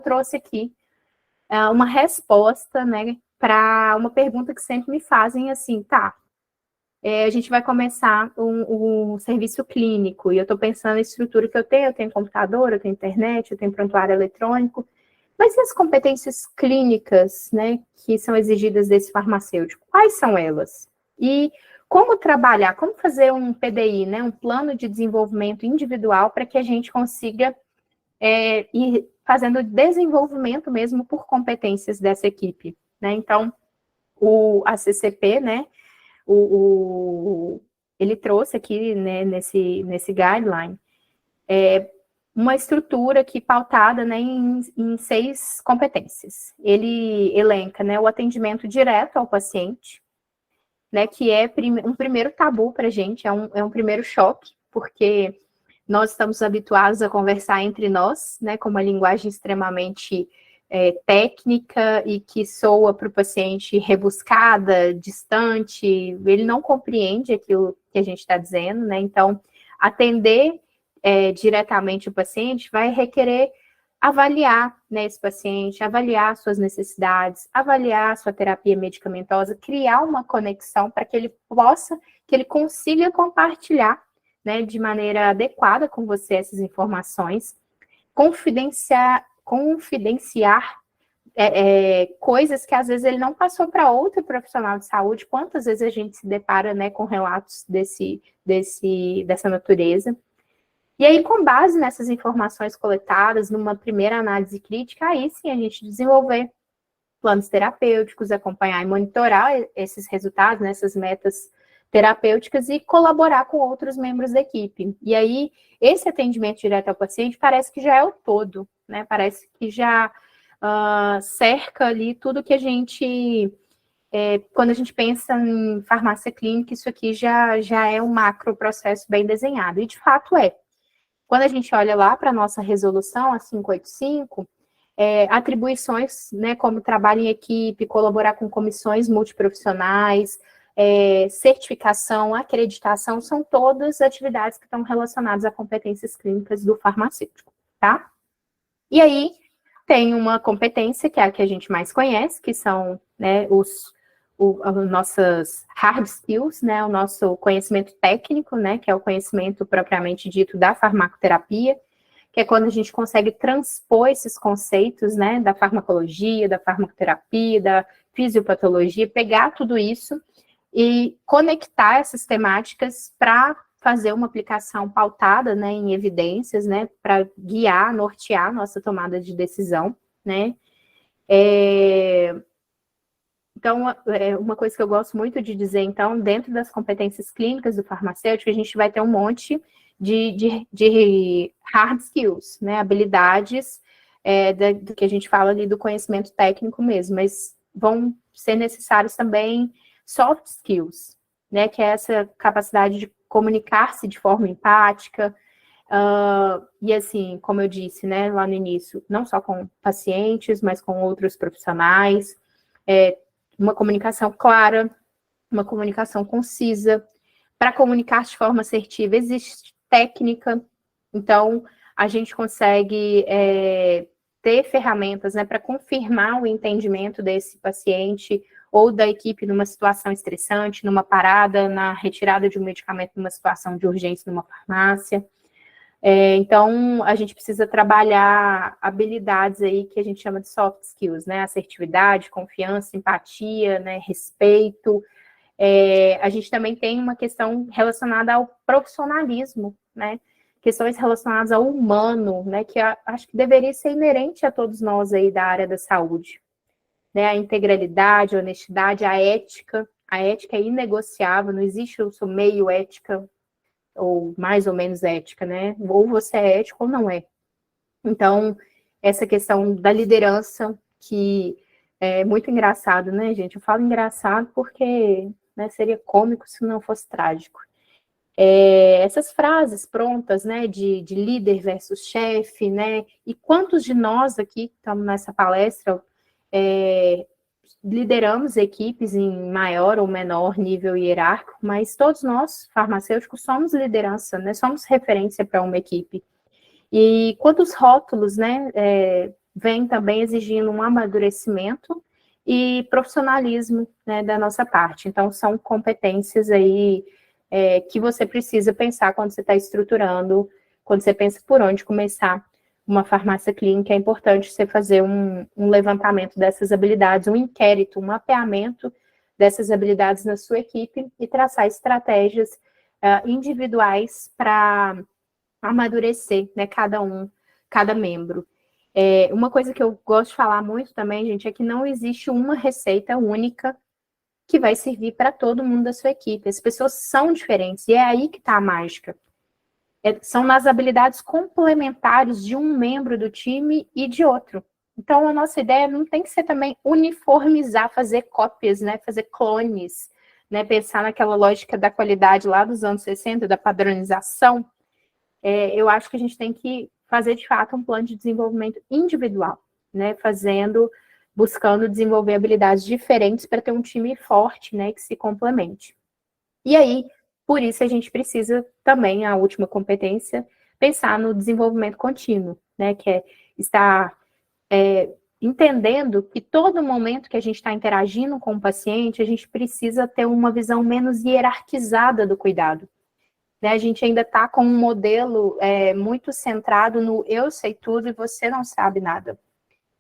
trouxe aqui uma resposta, né, para uma pergunta que sempre me fazem, assim, tá, a gente vai começar um serviço clínico, e eu estou pensando na estrutura que eu tenho computador, eu tenho internet, eu tenho prontuário eletrônico, mas e as competências clínicas, né, que são exigidas desse farmacêutico? Quais são elas? E como trabalhar, como fazer um PDI, né, um plano de desenvolvimento individual para que a gente consiga ir fazendo desenvolvimento mesmo por competências dessa equipe, né? Então, a CCP, né, ele trouxe aqui, né, nesse guideline, uma estrutura que pautada, né, em 6 competências. Ele elenca, né, o atendimento direto ao paciente, né, que é um primeiro tabu para a gente, é um primeiro choque, porque nós estamos habituados a conversar entre nós, né, com uma linguagem extremamente técnica e que soa para o paciente rebuscada, distante, ele não compreende aquilo que a gente está dizendo, né, então atender diretamente o paciente vai requerer avaliar, né, esse paciente, avaliar suas necessidades, avaliar sua terapia medicamentosa, criar uma conexão para que ele consiga compartilhar, né, de maneira adequada com você essas informações, confidenciar coisas que às vezes ele não passou para outro profissional de saúde. Quantas vezes a gente se depara, né, com relatos dessa natureza? E aí, com base nessas informações coletadas, numa primeira análise crítica, aí sim a gente desenvolver planos terapêuticos, acompanhar e monitorar esses resultados, nessas metas terapêuticas e colaborar com outros membros da equipe. E aí, esse atendimento direto ao paciente parece que já é o todo, né? Parece que já cerca ali tudo que a gente... quando a gente pensa em farmácia clínica, isso aqui já é um macro processo bem desenhado. E, de fato, é. Quando a gente olha lá para a nossa resolução, a 585, atribuições, né, como trabalho em equipe, colaborar com comissões multiprofissionais, certificação, acreditação, são todas atividades que estão relacionadas a competências clínicas do farmacêutico, tá? E aí, tem uma competência, que é a que a gente mais conhece, que são, né, as nossas hard skills, né, o nosso conhecimento técnico, né, que é o conhecimento propriamente dito da farmacoterapia, que é quando a gente consegue transpor esses conceitos, né, da farmacologia, da farmacoterapia, da fisiopatologia, pegar tudo isso e conectar essas temáticas para fazer uma aplicação pautada, né, em evidências, né, para guiar, nortear nossa tomada de decisão, né. Então, uma coisa que eu gosto muito de dizer, então, dentro das competências clínicas do farmacêutico, a gente vai ter um monte de hard skills, né, habilidades do que a gente fala ali do conhecimento técnico mesmo, mas vão ser necessários também soft skills, né, que é essa capacidade de comunicar-se de forma empática, e assim, como eu disse, né, lá no início, não só com pacientes, mas com outros profissionais, uma comunicação clara, uma comunicação concisa. Para comunicar de forma assertiva, existe técnica, então a gente consegue ter ferramentas, né, para confirmar o entendimento desse paciente ou da equipe numa situação estressante, numa parada, na retirada de um medicamento numa situação de urgência numa farmácia. Então, a gente precisa trabalhar habilidades aí que a gente chama de soft skills, né? Assertividade, confiança, empatia, né? Respeito. A gente também tem uma questão relacionada ao profissionalismo, né? Questões relacionadas ao humano, né? Que acho que deveria ser inerente a todos nós aí da área da saúde, né? A integralidade, a honestidade, a ética. A ética é inegociável, não existe eu sou meio ética, ou mais ou menos ética, né? Ou você é ético ou não é. Então, essa questão da liderança, que é muito engraçado, né, gente? Eu falo engraçado porque, né, seria cômico se não fosse trágico. Essas frases prontas, né, de líder versus chefe, né? E quantos de nós aqui que estamos nessa palestra lideramos equipes em maior ou menor nível hierárquico, mas todos nós, farmacêuticos, somos liderança, né? Somos referência para uma equipe. E quantos rótulos, né, vem também exigindo um amadurecimento e profissionalismo, né, da nossa parte. Então, são competências aí que você precisa pensar quando você está estruturando, quando você pensa por onde começar uma farmácia clínica. É importante você fazer um levantamento dessas habilidades, um inquérito, um mapeamento dessas habilidades na sua equipe e traçar estratégias individuais para amadurecer, né, cada membro. Uma coisa que eu gosto de falar muito também, gente, é que não existe uma receita única que vai servir para todo mundo da sua equipe. As pessoas são diferentes e é aí que está a mágica. São nas habilidades complementares de um membro do time e de outro. Então, a nossa ideia não tem que ser também uniformizar, fazer cópias, né, fazer clones, né, pensar naquela lógica da qualidade lá dos anos 60, da padronização. Eu acho que a gente tem que fazer, de fato, um plano de desenvolvimento individual, né, buscando desenvolver habilidades diferentes para ter um time forte, né, que se complemente. E aí, por isso, a gente precisa também, a última competência, pensar no desenvolvimento contínuo, né, que é estar entendendo que todo momento que a gente está interagindo com o paciente, a gente precisa ter uma visão menos hierarquizada do cuidado. Né, a gente ainda está com um modelo muito centrado no eu sei tudo e você não sabe nada.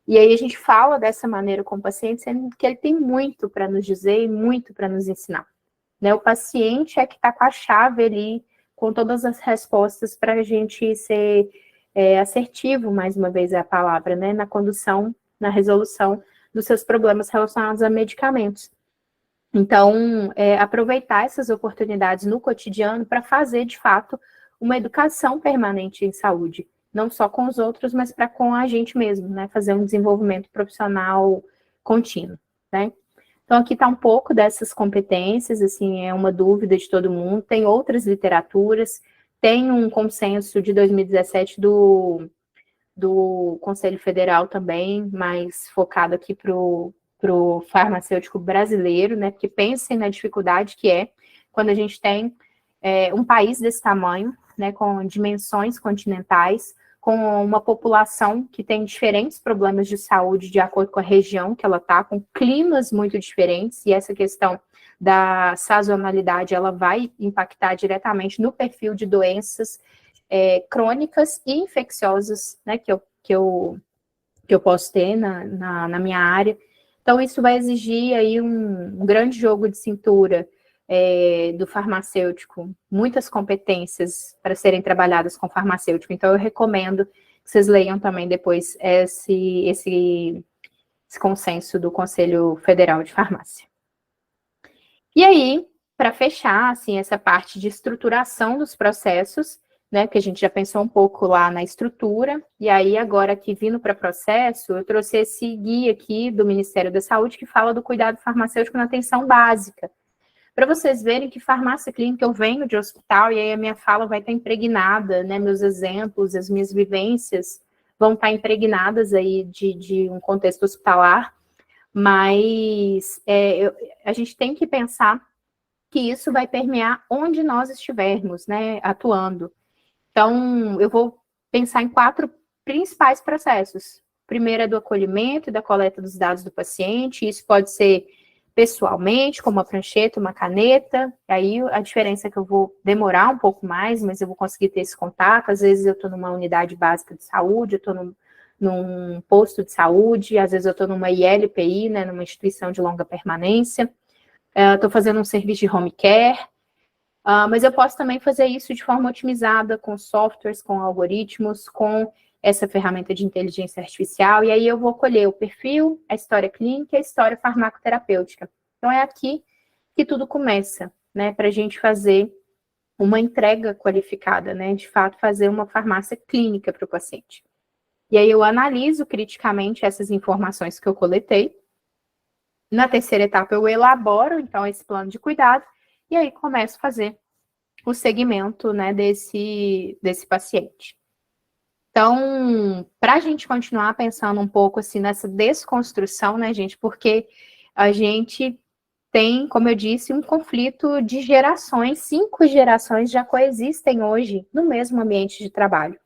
E aí a gente fala dessa maneira com o paciente, sendo que ele tem muito para nos dizer e muito para nos ensinar. Né, o paciente é que está com a chave ali, com todas as respostas para a gente ser assertivo, mais uma vez é a palavra, né, na condução, na resolução dos seus problemas relacionados a medicamentos. Então, aproveitar essas oportunidades no cotidiano para fazer, de fato, uma educação permanente em saúde. Não só com os outros, mas para com a gente mesmo, né? Fazer um desenvolvimento profissional contínuo, né? Então, aqui está um pouco dessas competências, assim, é uma dúvida de todo mundo. Tem outras literaturas, tem um consenso de 2017 do Conselho Federal também, mais focado aqui para o farmacêutico brasileiro, né? Porque pensem na dificuldade que é quando a gente tem um país desse tamanho, né? Com dimensões continentais, com uma população que tem diferentes problemas de saúde de acordo com a região que ela está, com climas muito diferentes, e essa questão da sazonalidade, ela vai impactar diretamente no perfil de doenças crônicas e infecciosas, né, que eu posso ter na minha área. Então, isso vai exigir aí um grande jogo de cintura do farmacêutico, muitas competências para serem trabalhadas com farmacêutico. Então, eu recomendo que vocês leiam também depois esse consenso do Conselho Federal de Farmácia. E aí, para fechar, assim, essa parte de estruturação dos processos, né, que a gente já pensou um pouco lá na estrutura, e aí agora aqui vindo para processo, eu trouxe esse guia aqui do Ministério da Saúde que fala do cuidado farmacêutico na atenção básica, para vocês verem que farmácia clínica eu venho de hospital, e aí a minha fala vai estar impregnada, né, meus exemplos, as minhas vivências vão estar impregnadas aí de um contexto hospitalar, mas a gente tem que pensar que isso vai permear onde nós estivermos, né, atuando. Então, eu vou pensar em 4 principais processos. Primeiro é do acolhimento e da coleta dos dados do paciente. Isso pode ser pessoalmente, com uma prancheta, uma caneta. Aí a diferença é que eu vou demorar um pouco mais, mas eu vou conseguir ter esse contato. Às vezes eu estou numa unidade básica de saúde, eu estou num posto de saúde, às vezes eu estou numa ILPI, né, numa instituição de longa permanência. Estou fazendo um serviço de home care. Mas eu posso também fazer isso de forma otimizada, com softwares, com algoritmos, com essa ferramenta de inteligência artificial, e aí eu vou colher o perfil, a história clínica e a história farmacoterapêutica. Então, é aqui que tudo começa, né, para a gente fazer uma entrega qualificada, né, de fato, fazer uma farmácia clínica para o paciente. E aí eu analiso criticamente essas informações que eu coletei. Na terceira etapa, eu elaboro, então, esse plano de cuidado, e aí começo a fazer o segmento, né, desse paciente. Então, para a gente continuar pensando um pouco assim nessa desconstrução, né, gente, porque a gente tem, como eu disse, um conflito de gerações, 5 gerações já coexistem hoje no mesmo ambiente de trabalho.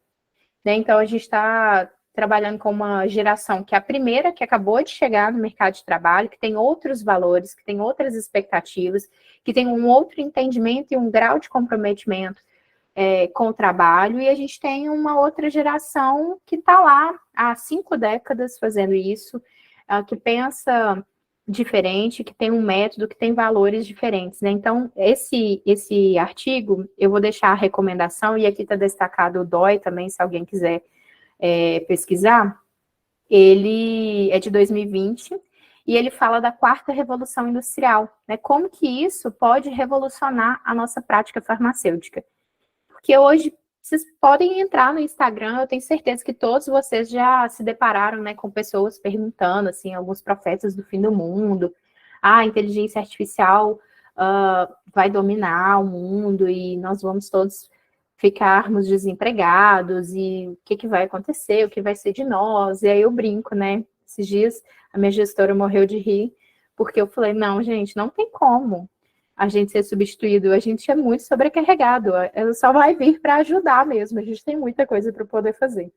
Né? Então, a gente está trabalhando com uma geração que é a primeira que acabou de chegar no mercado de trabalho, que tem outros valores, que tem outras expectativas, que tem um outro entendimento e um grau de comprometimento com o trabalho, e a gente tem uma outra geração que está lá há 5 décadas fazendo isso, que pensa diferente, que tem um método, que tem valores diferentes, né? Então, esse artigo, eu vou deixar a recomendação, e aqui está destacado o DOI também, se alguém quiser pesquisar. Ele é de 2020, e ele fala da 4ª revolução industrial, né? Como que isso pode revolucionar a nossa prática farmacêutica. Porque hoje vocês podem entrar no Instagram, eu tenho certeza que todos vocês já se depararam, né, com pessoas perguntando, assim, alguns profetas do fim do mundo, a inteligência artificial vai dominar o mundo e nós vamos todos ficarmos desempregados, e o que vai acontecer, o que vai ser de nós, e aí eu brinco, né, esses dias a minha gestora morreu de rir, porque eu falei, não, gente, não tem como a gente ser substituído, a gente é muito sobrecarregado, ela só vai vir para ajudar mesmo, a gente tem muita coisa para poder fazer.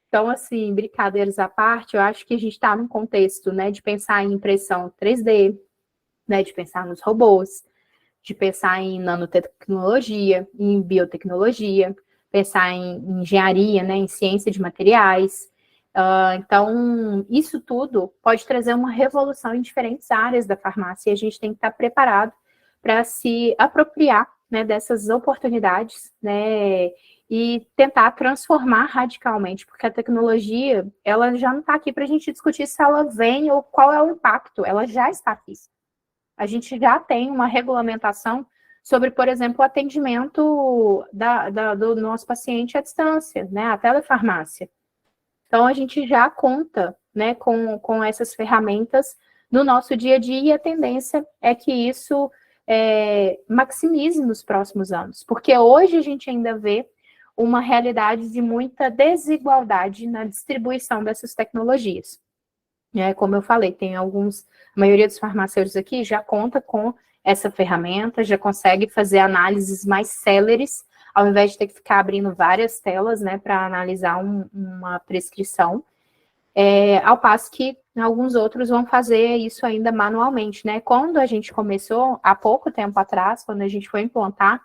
Então, assim, brincadeiras à parte, eu acho que a gente está num contexto, né, de pensar em impressão 3D, né, de pensar nos robôs, de pensar em nanotecnologia, em biotecnologia, pensar em engenharia, né, em ciência de materiais. Então, isso tudo pode trazer uma revolução em diferentes áreas da farmácia, e a gente tem que estar preparado para se apropriar, né, dessas oportunidades, né, e tentar transformar radicalmente, porque a tecnologia, ela já não está aqui para a gente discutir se ela vem ou qual é o impacto, ela já está aqui. A gente já tem uma regulamentação sobre, por exemplo, o atendimento do nosso paciente à distância, né, a telefarmácia. Então, a gente já conta, né, com essas ferramentas no nosso dia a dia, e a tendência é que isso maximize nos próximos anos, porque hoje a gente ainda vê uma realidade de muita desigualdade na distribuição dessas tecnologias. Como eu falei, tem a maioria dos farmacêuticos aqui já conta com essa ferramenta, já consegue fazer análises mais céleres, ao invés de ter que ficar abrindo várias telas, né, para analisar uma prescrição, ao passo que alguns outros vão fazer isso ainda manualmente, né? Quando a gente começou, há pouco tempo atrás, quando a gente foi implantar,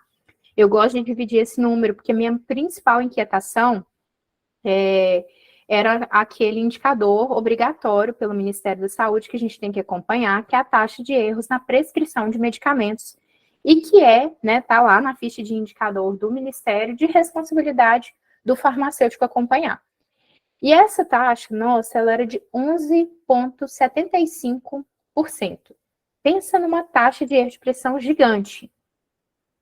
eu gosto de dividir esse número, porque a minha principal inquietação era aquele indicador obrigatório pelo Ministério da Saúde que a gente tem que acompanhar, que é a taxa de erros na prescrição de medicamentos, e que né, tá lá na ficha de indicador do Ministério, de responsabilidade do farmacêutico acompanhar. E essa taxa, nossa, ela era de 11,75%. Pensa numa taxa de erro de pressão gigante.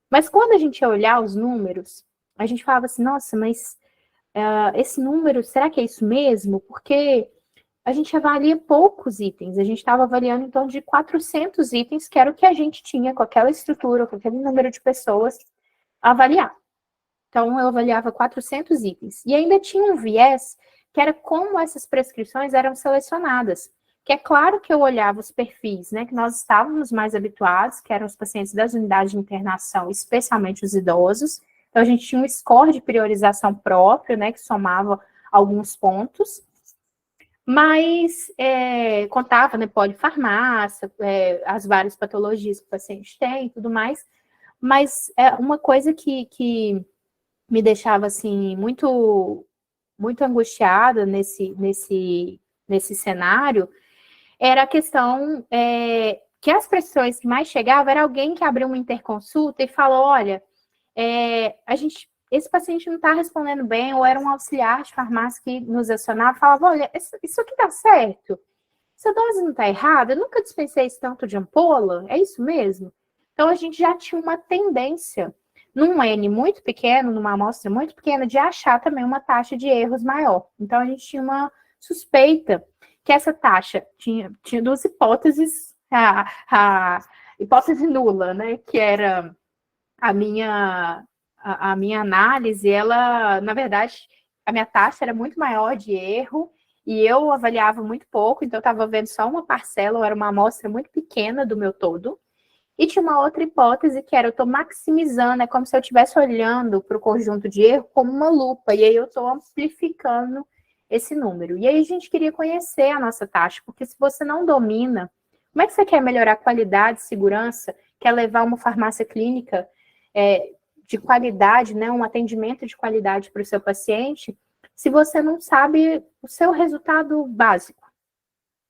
Mas quando a gente ia olhar os números, a gente falava assim, nossa, mas esse número, será que é isso mesmo? Porque a gente avalia poucos itens, a gente estava avaliando em torno de 400 itens, que era o que a gente tinha com aquela estrutura, com aquele número de pessoas a avaliar. Então, eu avaliava 400 itens. E ainda tinha um viés, que era como essas prescrições eram selecionadas. Que é claro que eu olhava os perfis, né, que nós estávamos mais habituados, que eram os pacientes das unidades de internação, especialmente os idosos. Então, a gente tinha um score de priorização próprio, né, que somava alguns pontos. Mas contava, né, polifarmácia, as várias patologias que o paciente tem e tudo mais. Mas uma coisa que me deixava, assim, muito, muito angustiada nesse cenário era a questão que as prescrições que mais chegavam era alguém que abriu uma interconsulta e falou, olha, esse paciente não está respondendo bem, ou era um auxiliar de farmácia que nos acionava, falava, olha, isso aqui dá certo? Essa dose não está errada? Eu nunca dispensei esse tanto de ampola? É isso mesmo? Então, a gente já tinha uma tendência, num N muito pequeno, numa amostra muito pequena, de achar também uma taxa de erros maior. Então, a gente tinha uma suspeita que essa taxa tinha 2 hipóteses, a hipótese nula, né, que era a minha análise, ela, na verdade, a minha taxa era muito maior de erro, e eu avaliava muito pouco, então eu estava vendo só uma parcela, era uma amostra muito pequena do meu todo. E tinha uma outra hipótese que era, eu estou maximizando, é como se eu estivesse olhando para o conjunto de erro como uma lupa, e aí eu estou amplificando esse número. E aí a gente queria conhecer a nossa taxa, porque se você não domina, como é que você quer melhorar a qualidade, segurança, quer levar uma farmácia clínica de qualidade, né, um atendimento de qualidade para o seu paciente, se você não sabe o seu resultado básico?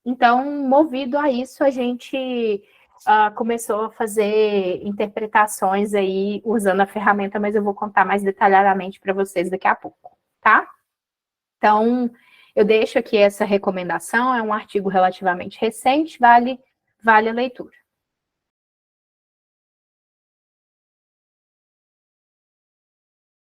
Então, movido a isso, a gente começou a fazer interpretações aí usando a ferramenta, mas eu vou contar mais detalhadamente para vocês daqui a pouco, tá? Então, eu deixo aqui essa recomendação, é um artigo relativamente recente, vale a leitura.